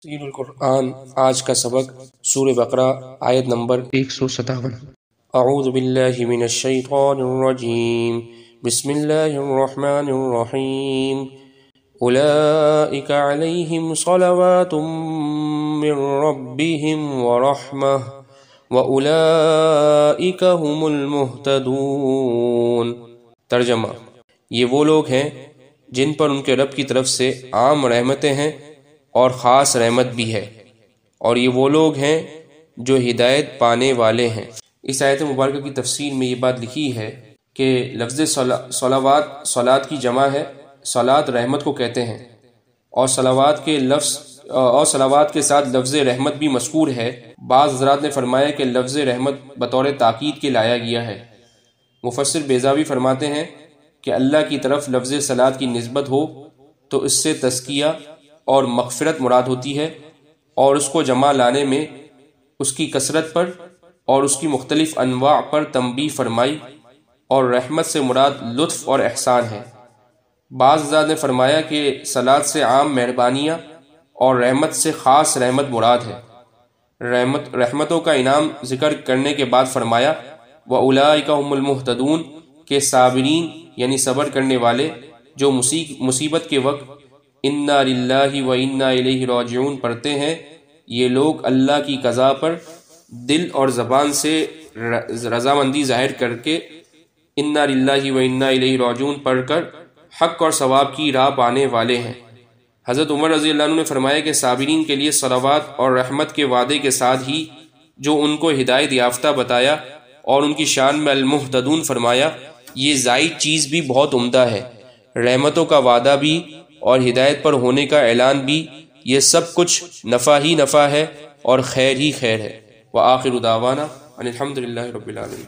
تفسیر القرآن آج کا سبق سورہ بقرہ آیت نمبر 157۔ اعوذ باللہ من الشیطان الرجیم، بسم اللہ الرحمن الرحیم۔ اولئک علیہم صلوات من ربہم ورحمہ واولئک هم المہتدون۔ ترجمہ: یہ وہ لوگ ہیں جن پر ان کے رب کی طرف سے عام رحمتیں ہیں اور خاص رحمت بھی ہے، اور یہ وہ لوگ ہیں جو ہدایت پانے والے ہیں۔ اس آیت مبارکہ کی تفسیر میں یہ بات لکھی ہے کہ لفظ صلوات صلات کی جمع ہے۔ صلات رحمت کو کہتے ہیں، اور صلوات کے ساتھ لفظ رحمت بھی مذکور ہے۔ بعض حضرات نے فرمایا کہ لفظ رحمت بطور تاکید کے لایا گیا ہے۔ مفسر بیضاوی فرماتے ہیں کہ اللہ کی طرف لفظ صلات کی نسبت ہو تو اس سے تزکیہ اور مغفرت مراد ہوتی ہے، اور اس کو جمع لانے میں اس کی کثرت پر اور اس کی مختلف انواع پر تنبیہ فرمائی، اور رحمت سے مراد لطف اور احسان ہے۔ بعض حضرات نے فرمایا کہ صلات سے عام مہربانیاں اور رحمت سے خاص رحمت مراد ہے۔ رحمتوں کا انعام ذکر کرنے کے بعد فرمایا وَأُولَئِكَ هُمُ الْمُهْتَدُونَ کہ صابرین یعنی صبر کرنے والے جو مصیبت کے وقت اِنَّا لِلَّهِ وَإِنَّا إِلَيْهِ رَاجِعُونَ پڑھتے ہیں، یہ لوگ اللہ کی قضا پر دل اور زبان سے رضامندی ظاہر کر کے اِنَّا لِلَّهِ وَإِنَّا إِلَيْهِ رَاجِعُونَ پڑھ کر حق اور ثواب کی راہ پانے والے ہیں۔ حضرت عمر رضی اللہ عنہ نے فرمایا کہ صابرین کے لیے صلوات اور رحمت کے وعدے کے ساتھ ہی جو ان کو ہدایت یافتہ بتایا اور ان کی شان میں المہتدون فرمایا، یہ زائد چیز بھی بہت عمدہ ہے۔ رحمتوں کا وعدہ بھی اور ہدایت پر ہونے کا اعلان بھی، یہ سب کچھ نفع ہی نفع ہے اور خیر ہی خیر ہے۔ وآخر دعوانا ان الحمد للہ رب العالمین۔